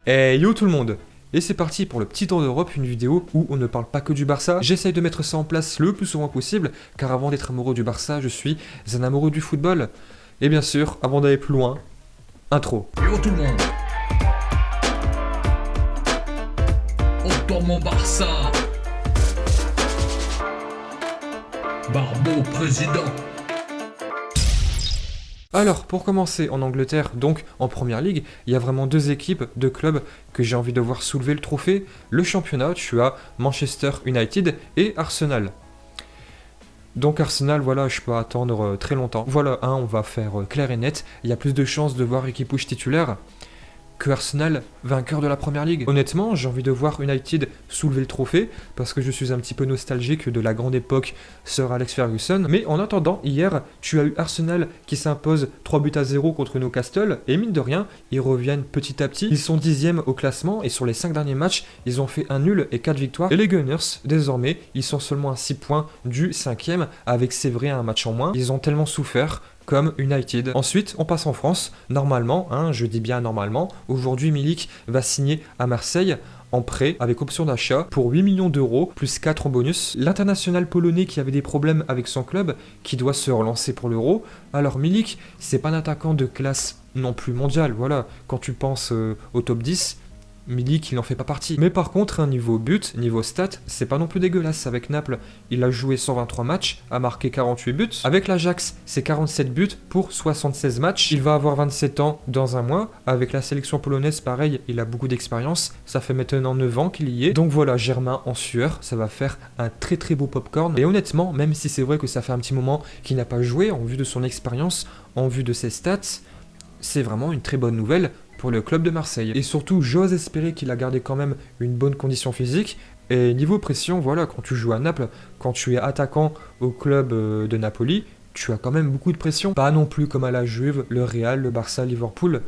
Hey yo tout le monde! Et c'est parti pour le petit tour d'Europe, une vidéo où on ne parle pas que du Barça. J'essaye de mettre ça en place le plus souvent possible, car avant d'être amoureux du Barça, je suis un amoureux du football. Et bien sûr, avant d'aller plus loin, intro. Yo tout le monde, on tourne mon Barça. Barbeau président. Alors, pour commencer en Angleterre, donc en Première Ligue, il y a vraiment deux équipes, deux clubs que j'ai envie de voir soulever le trophée. Le championnat, tu as Manchester United et Arsenal. Donc Arsenal, voilà, je peux attendre très longtemps. Voilà, on va faire clair et net. Il y a plus de chances de voir Ekipouche titulaire que Arsenal vainqueur de la Première Ligue. Honnêtement, j'ai envie de voir United soulever le trophée parce que je suis un petit peu nostalgique de la grande époque Sir Alex Ferguson. Mais en attendant, hier, tu as eu Arsenal qui s'impose 3-0 contre Newcastle et mine de rien, ils reviennent petit à petit. Ils sont 10e au classement et sur les 5 derniers matchs, ils ont fait un nul et 4 victoires. Et les Gunners, désormais, ils sont seulement à 6 points du 5e avec c'est vrai un match en moins. Ils ont tellement souffert comme United. Ensuite, on passe en France. Normalement, je dis bien normalement, aujourd'hui Milik va signer à Marseille en prêt avec option d'achat pour 8 millions d'euros plus 4 en bonus. L'international polonais qui avait des problèmes avec son club, qui doit se relancer pour l'Euro. Alors Milik, c'est pas un attaquant de classe non plus mondiale, voilà. Quand tu penses au top 10, Milik, il n'en fait pas partie. Mais par contre, un niveau but, niveau stats, c'est pas non plus dégueulasse. Avec Naples, il a joué 123 matchs, a marqué 48 buts. Avec l'Ajax, c'est 47 buts pour 76 matchs. Il va avoir 27 ans dans un mois. Avec la sélection polonaise, pareil, il a beaucoup d'expérience. Ça fait maintenant 9 ans qu'il y est. Donc voilà, Germain en sueur, ça va faire un très très beau popcorn. Et honnêtement, même si c'est vrai que ça fait un petit moment qu'il n'a pas joué, en vue de son expérience, en vue de ses stats, c'est vraiment une très bonne nouvelle pour le club de Marseille. Et surtout, j'ose espérer qu'il a gardé quand même une bonne condition physique. Et niveau pression, voilà, quand tu joues à Naples, quand tu es attaquant au club de Napoli, tu as quand même beaucoup de pression. Pas non plus comme à la Juve, le Real, le Barça, Liverpool.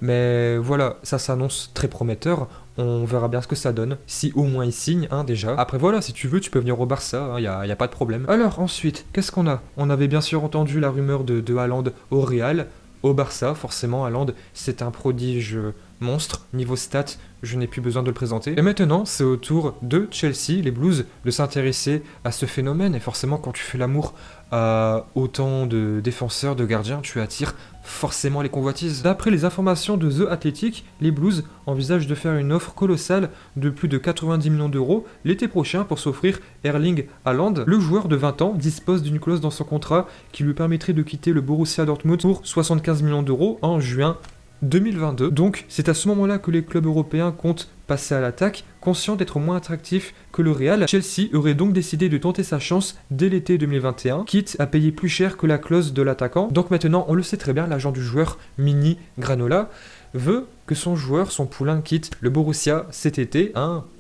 Mais voilà, ça s'annonce très prometteur. On verra bien ce que ça donne, si au moins il signe, déjà. Après voilà, si tu veux, tu peux venir au Barça, y a pas de problème. Alors ensuite, qu'est-ce qu'on a? On avait bien sûr entendu la rumeur de Haaland au Real. Au Barça, forcément, Haaland, c'est un prodige monstre. Niveau stats, je n'ai plus besoin de le présenter. Et maintenant, c'est au tour de Chelsea, les Blues, de s'intéresser à ce phénomène. Et forcément, quand tu fais l'amour à autant de défenseurs, de gardiens, tu attires forcément les convoitises. D'après les informations de The Athletic, les Blues envisagent de faire une offre colossale de plus de 90 millions d'euros l'été prochain pour s'offrir Erling Haaland. Le joueur de 20 ans dispose d'une clause dans son contrat qui lui permettrait de quitter le Borussia Dortmund pour 75 millions d'euros en juin 2022. Donc c'est à ce moment-là que les clubs européens comptent passer à l'attaque. Conscient d'être moins attractif que le Real, Chelsea aurait donc décidé de tenter sa chance dès l'été 2021, quitte à payer plus cher que la clause de l'attaquant. Donc maintenant, on le sait très bien, l'agent du joueur, Mini Granola, veut que son joueur, son poulain, quitte le Borussia cet été,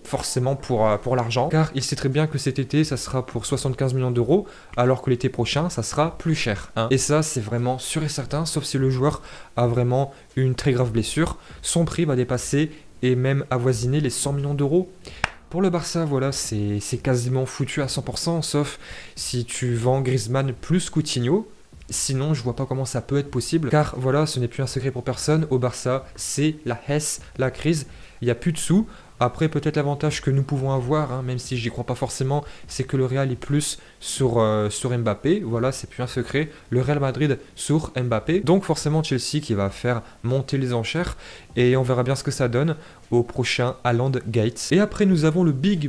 forcément pour l'argent, car il sait très bien que cet été, ça sera pour 75 millions d'euros, alors que l'été prochain, ça sera plus cher. Et ça, c'est vraiment sûr et certain, sauf si le joueur a vraiment une très grave blessure. Son prix va dépasser et même avoisiner les 100 millions d'euros. Pour le Barça, voilà, c'est quasiment foutu à 100%, sauf si tu vends Griezmann plus Coutinho. Sinon, je vois pas comment ça peut être possible, car voilà, ce n'est plus un secret pour personne. Au Barça, c'est la hesse, la crise. Il n'y a plus de sous. Après, peut-être l'avantage que nous pouvons avoir, même si j'y crois pas forcément, c'est que le Real est plus sur Mbappé. Voilà, c'est plus un secret. Le Real Madrid sur Mbappé. Donc forcément Chelsea qui va faire monter les enchères. Et on verra bien ce que ça donne au prochain Haaland Gates. Et après, nous avons le big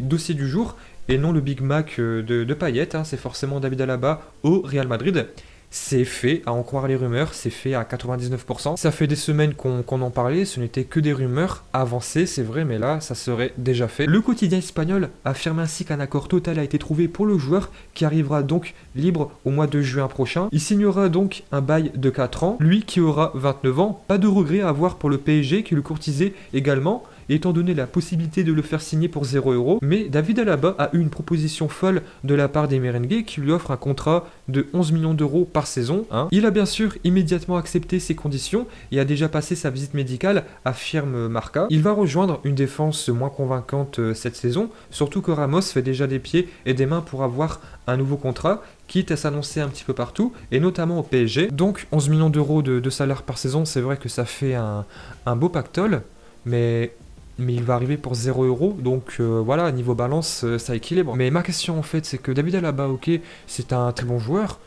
dossier du jour. Et non le Big Mac de Payet. C'est forcément David Alaba au Real Madrid. C'est fait, à en croire les rumeurs, c'est fait à 99%. Ça fait des semaines qu'on en parlait, ce n'était que des rumeurs avancées, c'est vrai, mais là, ça serait déjà fait. Le quotidien espagnol affirme ainsi qu'un accord total a été trouvé pour le joueur, qui arrivera donc libre au mois de juin prochain. Il signera donc un bail de 4 ans, lui qui aura 29 ans, pas de regret à avoir pour le PSG, qui le courtisait également, étant donné la possibilité de le faire signer pour 0 €. Mais David Alaba a eu une proposition folle de la part des merengues qui lui offre un contrat de 11 millions d'euros par saison. Il a bien sûr immédiatement accepté ces conditions et a déjà passé sa visite médicale, affirme Marca. Il va rejoindre une défense moins convaincante cette saison, surtout que Ramos fait déjà des pieds et des mains pour avoir un nouveau contrat, quitte à s'annoncer un petit peu partout, et notamment au PSG. Donc 11 millions d'euros de salaire par saison, c'est vrai que ça fait un beau pactole. mais il va arriver pour 0 €, donc voilà, niveau balance, ça équilibre. Mais ma question en fait, c'est que David Alaba, ok, c'est un très bon joueur,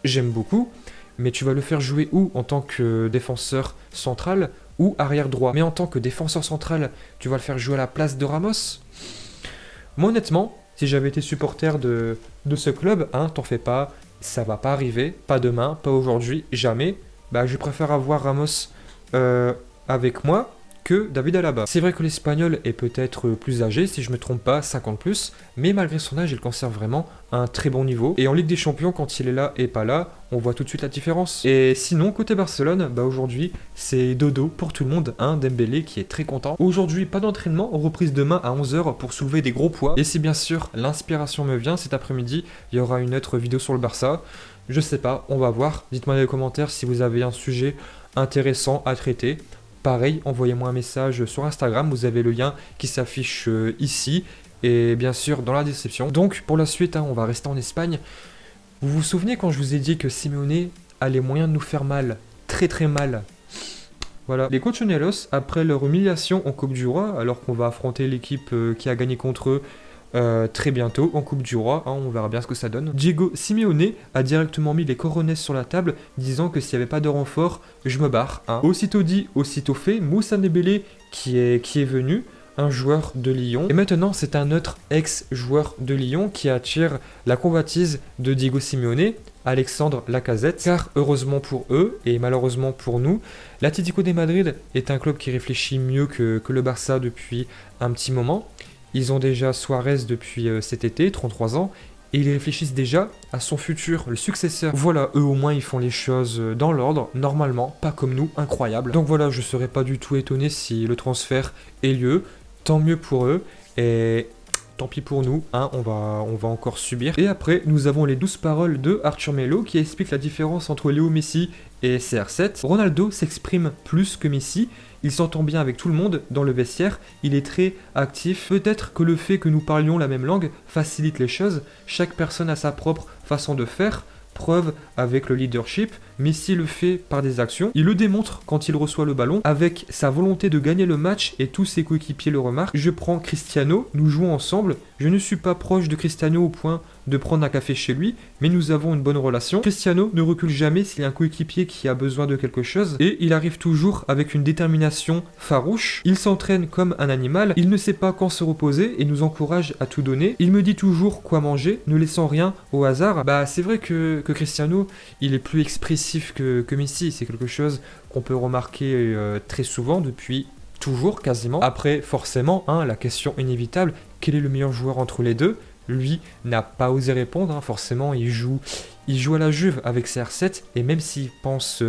j'aime beaucoup, mais tu vas le faire jouer où en tant que défenseur central ou arrière droit? Mais en tant que défenseur central, tu vas le faire jouer à la place de Ramos? Moi honnêtement, si j'avais été supporter de ce club, hein, t'en fais pas, ça va pas arriver, pas demain, pas aujourd'hui, jamais. Bah je préfère avoir Ramos avec moi que David Alaba. C'est vrai que l'Espagnol est peut-être plus âgé, si je me trompe pas, 50 plus, mais malgré son âge, il conserve vraiment un très bon niveau. Et en Ligue des Champions, quand il est là et pas là, on voit tout de suite la différence. Et sinon, côté Barcelone, bah aujourd'hui, c'est dodo pour tout le monde, hein, Dembélé qui est très content. Aujourd'hui, pas d'entraînement, reprise demain à 11 h pour soulever des gros poids. Et si bien sûr, l'inspiration me vient, cet après-midi, il y aura une autre vidéo sur le Barça. Je sais pas, on va voir. Dites-moi dans les commentaires si vous avez un sujet intéressant à traiter. Pareil, envoyez-moi un message sur Instagram, vous avez le lien qui s'affiche ici et bien sûr dans la description. Donc pour la suite, hein, on va rester en Espagne. Vous vous souvenez quand je vous ai dit que Simeone a les moyens de nous faire mal, très très mal. Voilà, les Colchoneros, après leur humiliation en Coupe du Roi, alors qu'on va affronter l'équipe qui a gagné contre eux très bientôt en Coupe du Roi, hein, on verra bien ce que ça donne. Diego Simeone a directement mis les coronets sur la table, disant que s'il n'y avait pas de renfort, je me barre. Hein. Aussitôt dit, aussitôt fait, Moussa Dembélé qui est venu, un joueur de Lyon. Et maintenant, c'est un autre ex-joueur de Lyon qui attire la convoitise de Diego Simeone, Alexandre Lacazette. Car heureusement pour eux, et malheureusement pour nous, l'Atlético de Madrid est un club qui réfléchit mieux que le Barça depuis un petit moment. Ils ont déjà Suarez depuis cet été, 33 ans, et ils réfléchissent déjà à son futur, le successeur. Voilà, eux au moins ils font les choses dans l'ordre, normalement, pas comme nous, incroyable. Donc voilà, je serais pas du tout étonné si le transfert ait lieu, tant mieux pour eux, et tant pis pour nous, hein, on va encore subir. Et après, nous avons les 12 paroles de Arthur Melo qui expliquent la différence entre Léo Messi et CR7. Ronaldo s'exprime plus que Messi, il s'entend bien avec tout le monde dans le vestiaire, il est très actif. Peut-être que le fait que nous parlions la même langue facilite les choses, chaque personne a sa propre façon de faire, preuve avec le leadership. Messi le fait par des actions, il le démontre quand il reçoit le ballon, avec sa volonté de gagner le match et tous ses coéquipiers le remarquent. Je prends Cristiano, nous jouons ensemble, je ne suis pas proche de Cristiano au point de prendre un café chez lui, mais nous avons une bonne relation. Cristiano ne recule jamais s'il y a un coéquipier qui a besoin de quelque chose, et il arrive toujours avec une détermination farouche. Il s'entraîne comme un animal, il ne sait pas quand se reposer et nous encourage à tout donner. Il me dit toujours quoi manger, ne laissant rien au hasard. Bah c'est vrai que Cristiano, il est plus expressif que Messi, c'est quelque chose qu'on peut remarquer très souvent depuis toujours quasiment. Après forcément, hein, la question inévitable, quel est le meilleur joueur entre les deux? Lui n'a pas osé répondre, hein, forcément il joue à la Juve avec CR7 et même s'il pense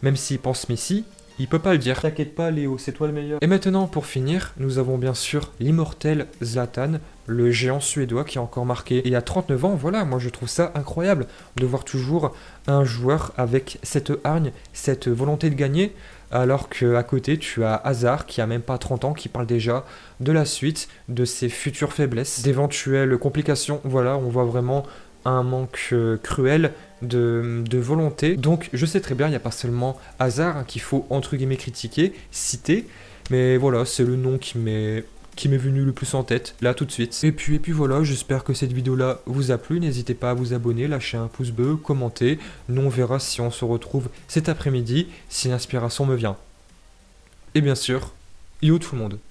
Messi, il peut pas le dire. T'inquiète pas Léo, c'est toi le meilleur. Et maintenant pour finir, nous avons bien sûr l'immortel Zlatan, le géant suédois qui a encore marqué et à 39 ans. Voilà, moi je trouve ça incroyable de voir toujours un joueur avec cette hargne, cette volonté de gagner. Alors qu'à côté, tu as Hazard qui a même pas 30 ans, qui parle déjà de la suite, de ses futures faiblesses, d'éventuelles complications. Voilà, on voit vraiment un manque cruel de volonté. Donc je sais très bien, il n'y a pas seulement Hazard hein, qu'il faut entre guillemets critiquer, citer, mais voilà, c'est le nom qui m'est venu le plus en tête, là tout de suite. Et puis voilà, j'espère que cette vidéo-là vous a plu. N'hésitez pas à vous abonner, lâcher un pouce bleu, commenter. Nous on verra si on se retrouve cet après-midi, si l'inspiration me vient. Et bien sûr, yo tout le monde.